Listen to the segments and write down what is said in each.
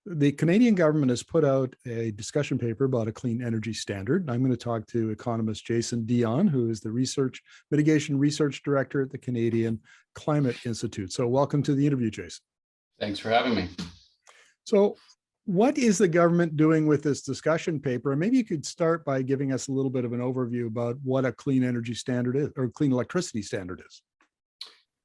The Canadian government has put out a discussion paper about a clean energy standard. I'm going to talk to economist Jason Dion, who is the mitigation research director at the Canadian Climate Institute. So welcome to the interview, Jason. Thanks for having me. So what is the government doing with this discussion paper? And maybe you could start by giving us a little bit of an overview about what a clean energy standard is, or clean electricity standard is.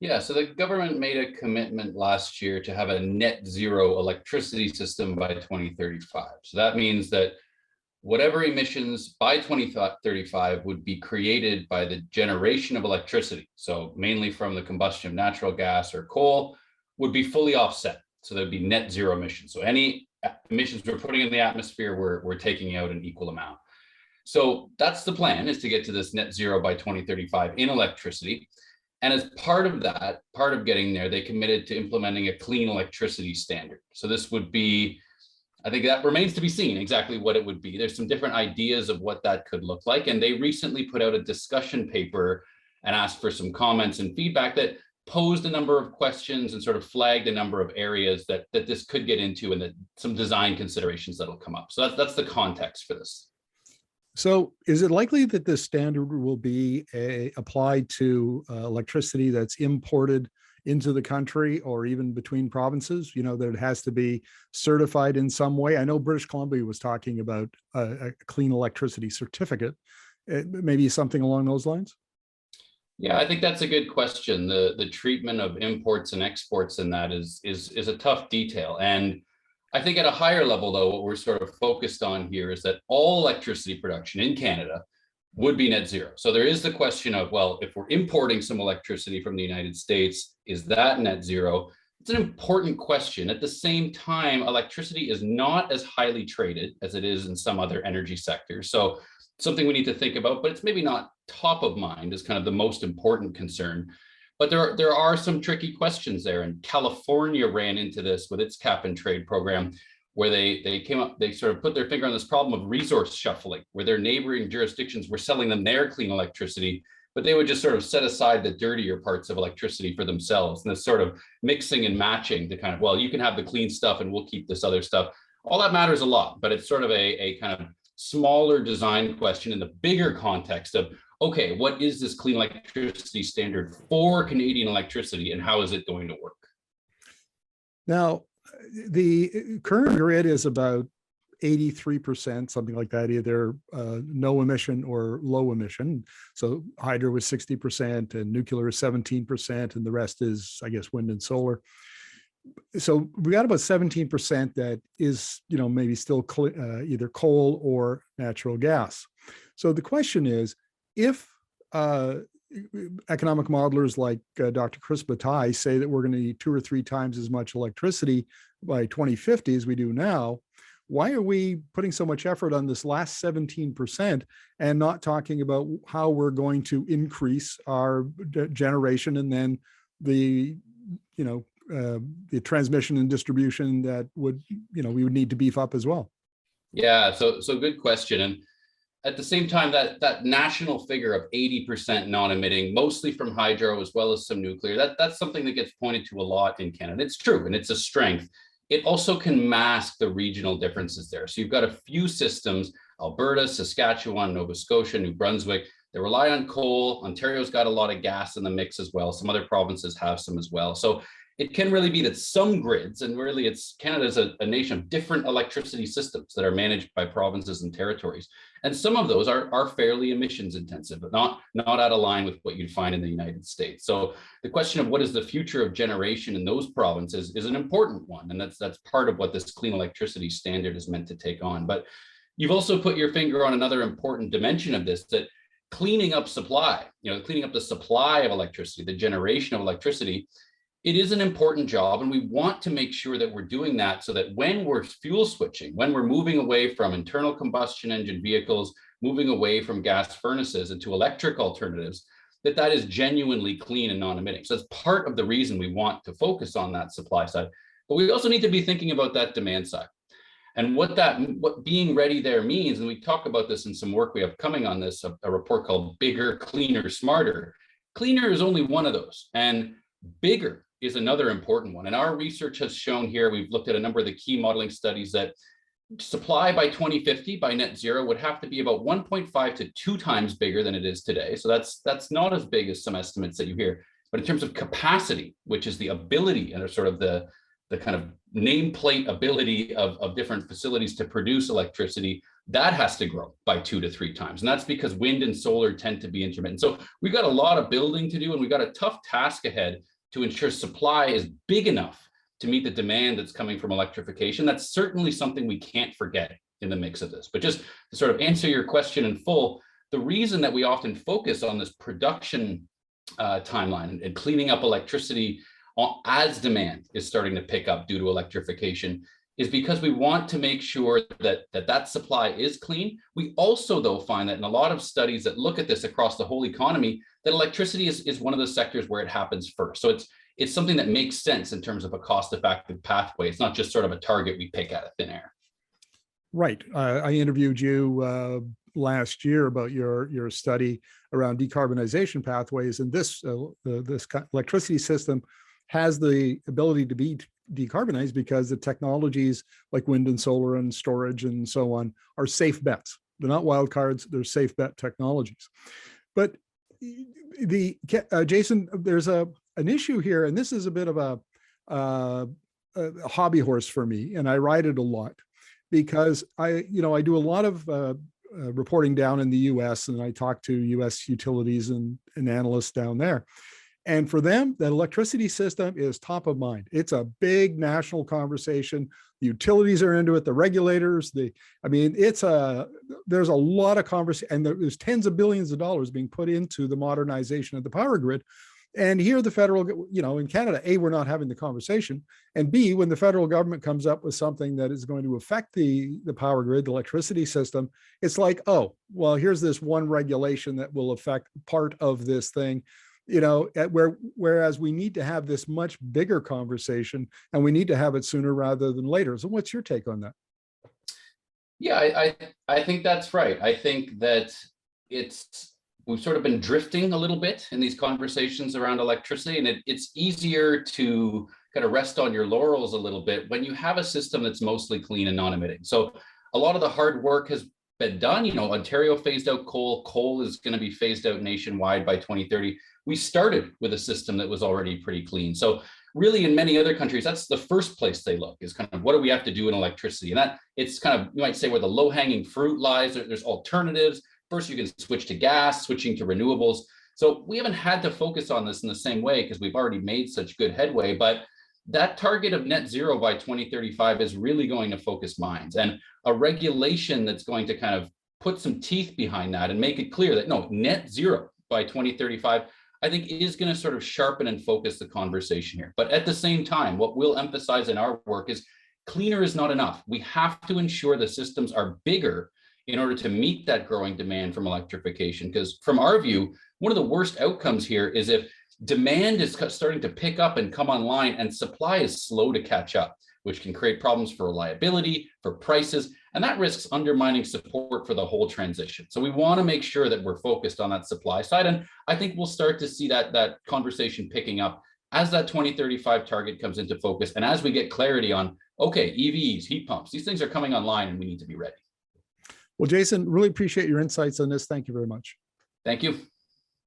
Yeah, so the government made a commitment last year to have a net zero electricity system by 2035. So that means that whatever emissions by 2035 would be created by the generation of electricity, so mainly from the combustion of natural gas or coal, would be fully offset. So there'd be net zero emissions. So any emissions we're putting in the atmosphere, we're taking out an equal amount. So that's the plan, is to get to this net zero by 2035 in electricity. And as part of that, part of getting there, they committed to implementing a clean electricity standard. So this would be, I think that remains to be seen exactly what it would be. There's some different ideas of what that could look like. And they recently put out a discussion paper and asked for some comments and feedback that posed a number of questions and sort of flagged a number of areas that this could get into, and that some design considerations that'll come up. So that's the context for this. So is it likely that this standard will be applied to electricity that's imported into the country or even between provinces, that it has to be certified in some way? I know British Columbia was talking about a clean electricity certificate, maybe something along those lines? Yeah, I think that's a good question. The treatment of imports and exports in that is a tough detail. And I think at a higher level, though, what we're sort of focused on here is that all electricity production in Canada would be net zero. So there is the question of, well, if we're importing some electricity from the United States, is that net zero? It's an important question. At the same time, electricity is not as highly traded as it is in some other energy sectors. So something we need to think about, but it's maybe not top of mind as kind of the most important concern. But there are some tricky questions there. And California ran into this with its cap and trade program, where they sort of put their finger on this problem of resource shuffling, where their neighboring jurisdictions were selling them their clean electricity, but they would just sort of set aside the dirtier parts of electricity for themselves. And this sort of mixing and matching to kind of, well, you can have the clean stuff and we'll keep this other stuff. All that matters a lot, but it's sort of a kind of smaller design question in the bigger context of, okay, what is this clean electricity standard for Canadian electricity, and how is it going to work? Now, the current grid is about 83%, something like that, either no emission or low emission. So hydro is 60% and nuclear is 17%, and the rest is, I guess, wind and solar. So we got about 17% that is, maybe still either coal or natural gas. So the question is, if economic modelers like Dr. Chris Bataille say that we're going to need 2 or 3 times as much electricity by 2050 as we do now, why are we putting so much effort on this last 17% and not talking about how we're going to increase our generation, and then the transmission and distribution that would, we would need to beef up as well? Yeah, so good question. And at the same time, that national figure of 80% non-emitting, mostly from hydro as well as some nuclear, that's something that gets pointed to a lot in Canada. It's true, and it's a strength. It also can mask the regional differences there. So you've got a few systems, Alberta, Saskatchewan, Nova Scotia, New Brunswick, that rely on coal. Ontario's got a lot of gas in the mix as well. Some other provinces have some as well. So it can really be that some grids, and really Canada's a nation of different electricity systems that are managed by provinces and territories. And some of those are fairly emissions intensive, but not out of line with what you'd find in the United States. So the question of what is the future of generation in those provinces is an important one. And that's part of what this clean electricity standard is meant to take on. But you've also put your finger on another important dimension of this, that cleaning up supply, cleaning up the supply of electricity, the generation of electricity, it is an important job, and we want to make sure that we're doing that so that when we're fuel switching, when we're moving away from internal combustion engine vehicles, moving away from gas furnaces into electric alternatives, that is genuinely clean and non-emitting. So that's part of the reason we want to focus on that supply side. But we also need to be thinking about that demand side. And what being ready there means, and we talk about this in some work we have coming on this, a report called Bigger, Cleaner, Smarter. Cleaner is only one of those, and bigger is another important one. And our research has shown here, we've looked at a number of the key modeling studies, that supply by 2050 by net zero would have to be about 1.5 to 2 times bigger than it is today. So that's not as big as some estimates that you hear. But in terms of capacity, which is the ability and sort of the kind of nameplate ability of different facilities to produce electricity, that has to grow by 2 to 3 times. And that's because wind and solar tend to be intermittent. So we've got a lot of building to do, and we've got a tough task ahead to ensure supply is big enough to meet the demand that's coming from electrification. That's certainly something we can't forget in the mix of this. But just to sort of answer your question in full, the reason that we often focus on this production timeline and cleaning up electricity as demand is starting to pick up due to electrification is because we want to make sure that supply is clean. We also, though, find that in a lot of studies that look at this across the whole economy, that electricity is one of the sectors where it happens first. So it's something that makes sense in terms of a cost-effective pathway. It's not just sort of a target we pick out of thin air. Right. I interviewed you last year about your study around decarbonization pathways, and this electricity system has the ability to be decarbonized because the technologies like wind and solar and storage and so on are safe bets. They're not wild cards, they're safe bet technologies. But Jason, there's an issue here, and this is a bit of a hobby horse for me, and I ride it a lot because I do a lot of reporting down in the US, and I talk to US utilities and analysts down there. And for them, that electricity system is top of mind. It's a big national conversation. The utilities are into it, the regulators, there's a lot of conversation, and there's tens of billions of dollars being put into the modernization of the power grid. And here the federal, in Canada, A, we're not having the conversation. And B, when the federal government comes up with something that is going to affect the power grid, the electricity system, it's like, oh, well, here's this one regulation that will affect part of this thing. Whereas we need to have this much bigger conversation, and we need to have it sooner rather than later. So what's your take on that? Yeah, I think that's right. I think that we've sort of been drifting a little bit in these conversations around electricity, and it's easier to kind of rest on your laurels a little bit when you have a system that's mostly clean and non-emitting. So a lot of the hard work has been done. Ontario phased out coal. Coal is going to be phased out nationwide by 2030. We started with a system that was already pretty clean. So really, in many other countries, that's the first place they look, is kind of what do we have to do in electricity? And that it's kind of, you might say, where the low-hanging fruit lies. There's alternatives. First, you can switch to gas, switching to renewables. So we haven't had to focus on this in the same way because we've already made such good headway. But that target of net zero by 2035 is really going to focus minds, and a regulation that's going to kind of put some teeth behind that and make it clear that no, net zero by 2035, I think is going to sort of sharpen and focus the conversation here. But at the same time, what we'll emphasize in our work is cleaner is not enough. We have to ensure the systems are bigger in order to meet that growing demand from electrification. Because from our view, one of the worst outcomes here is if demand is starting to pick up and come online and supply is slow to catch up, which can create problems for reliability, for prices, and that risks undermining support for the whole transition. So we want to make sure that we're focused on that supply side. And I think we'll start to see that conversation picking up as that 2035 target comes into focus. And as we get clarity on, okay, EVs, heat pumps, these things are coming online and we need to be ready. Well, Jason, really appreciate your insights on this. Thank you very much. Thank you.